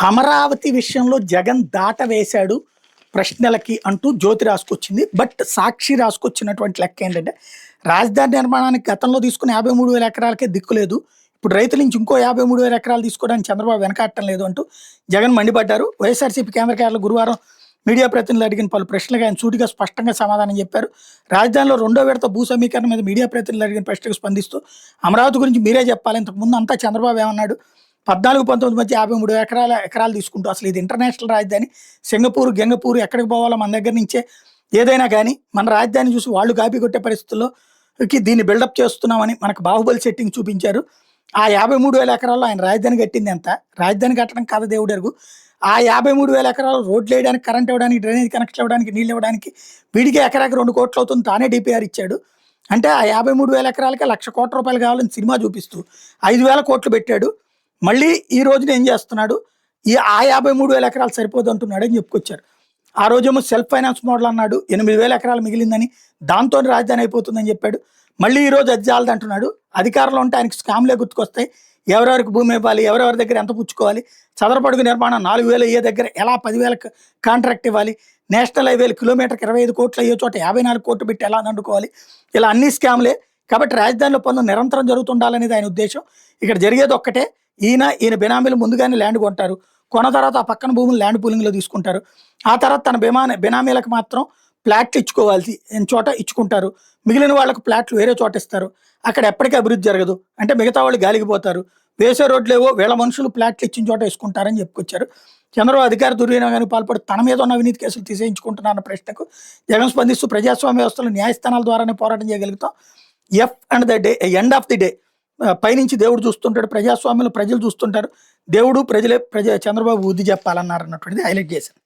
అమరావతి విషయంలో జగన్ దాట వేశాడు ప్రశ్నలకి అంటూ జ్యోతి రాసుకొచ్చింది. బట్ సాక్షి రాసుకొచ్చినటువంటి లెక్క ఏంటంటే రాజధాని నిర్మాణానికి గతంలో తీసుకున్న 53,000 ఎకరాలకే దిక్కులేదు. ఇప్పుడు రైతుల నుంచి ఇంకో 53,000 ఎకరాలు తీసుకోవడానికి చంద్రబాబు వెనకాడటం లేదు అంటూ జగన్ మండిపడ్డారు. వైఎస్ఆర్సీపీ కేంద్ర కార్యాలయంలో గురువారం మీడియా ప్రతినిధులు అడిగిన పలు ప్రశ్నలకు ఆయన సూటిగా స్పష్టంగా సమాధానం చెప్పారు. రాజధానిలో రెండో విడత భూ సమీకరణ మీద మీడియా ప్రతినిధులు అడిగిన ప్రశ్నకు స్పందిస్తూ అమరావతి గురించి మీరే చెప్పాలి, ఇంతకుముందు అంతా చంద్రబాబు ఏమన్నాడు, 14-19 మధ్య 53 ఎకరాలు తీసుకుంటూ అసలు ఇది ఇంటర్నేషనల్ రాజధాని, సింగపూర్ గంగపూర్ ఎక్కడికి పోవాలో మన దగ్గర నుంచే ఏదైనా కానీ మన రాజధాని చూసి వాళ్ళు కాపీ కొట్టే పరిస్థితుల్లోకి దీన్ని బిల్డప్ చేస్తున్నామని మనకు బాహుబలి సెట్టింగ్ చూపించారు. ఆ 53,000 ఎకరాల్లో ఆయన రాజధాని కట్టింది ఎంత? రాజధాని కట్టడం కాదు దేవుడు ఎరుగు. ఆ 53,000 ఎకరాలు రోడ్లు వేయడానికి, కరెంట్ ఇవ్వడానికి, డ్రైనేజ్ కనెక్షన్ ఇవ్వడానికి, నీళ్ళు ఇవ్వడానికి వీడికి ఎకరాకి 2 కోట్లు అవుతుంది, తానే డిపిఆర్ ఇచ్చాడు. అంటే ఆ 53,000 ఎకరాలకే 1,00,000 కోట్ల రూపాయలు కావాలని సినిమా చూపిస్తూ 5,000 కోట్లు పెట్టాడు. మళ్ళీ ఈ రోజున ఏం చేస్తున్నాడు, ఆ 53,000 ఎకరాలు సరిపోదు అంటున్నాడు అని చెప్పుకొచ్చారు. ఆ రోజేమో సెల్ఫ్ ఫైనాన్స్ మోడల్ అన్నాడు, 8,000 ఎకరాలు మిగిలిందని, దాంతో రాజధాని అయిపోతుందని చెప్పాడు. మళ్ళీ ఈ రోజు అది చాలదు అంటున్నాడు. అధికారంలో ఉంటే ఆయనకి స్కామ్లే గుర్తుకొస్తాయి. ఎవరెవరికి భూమి ఇవ్వాలి, ఎవరెవరి దగ్గర ఎంత పుచ్చుకోవాలి, చదరపడుగు నిర్మాణం 4,000 అయ్యే దగ్గర ఎలా 10,000 కాంట్రాక్ట్ ఇవ్వాలి, నేషనల్ హైవేలు కిలోమీటర్కి 25 కోట్లు అయ్యే చోట 54 కోట్లు పెట్టి ఎలా దండుకోవాలి, ఇలా అన్ని స్కామ్లే. కాబట్టి రాజధానిలో పనులు నిరంతరం జరుగుతుండాలనేది ఆయన ఉద్దేశం. ఇక్కడ జరిగేది ఒక్కటే, ఈయన బినామీలు ముందుగానే ల్యాండ్ కొంటారు, కొన్న తర్వాత ఆ పక్కన భూములు ల్యాండ్ పూలింగ్లో తీసుకుంటారు. ఆ తర్వాత తన బినామీలకు మాత్రం ఫ్లాట్లు ఇచ్చుకోవాల్సి చోట ఇచ్చుకుంటారు, మిగిలిన వాళ్ళకు ఫ్లాట్లు వేరే చోట ఇస్తారు. అక్కడ ఎప్పటికీ అభివృద్ధి జరగదు. అంటే మిగతా వాళ్ళు గాలిగిపోతారు. వేసే రోడ్లేవో వీళ్ళ మనుషులు ఫ్లాట్లు ఇచ్చిన చోట వేసుకుంటారని చెప్పుకొచ్చారు. చంద్రబాబు అధికార దుర్వినియోగానికి పాల్పడి తన మీద ఉన్న అవినీతి కేసులు తీసేయించుకుంటున్నారన్న ప్రశ్నకు జగన్ స్పందిస్తూ ప్రజాస్వామ్య వ్యవస్థలో న్యాయస్థానాల ద్వారానే పోరాటం చేయగలుగుతాం. ఎండ్ ఆఫ్ ది డే పైనుంచి దేవుడు చూస్తుంటాడు, ప్రజాస్వామ్యంలో ప్రజలు చూస్తుంటారు, దేవుడు ప్రజలే చంద్రబాబు బుద్ధి చెప్పాలన్నారు అన్నటువంటిది హైలైట్ చేశారు.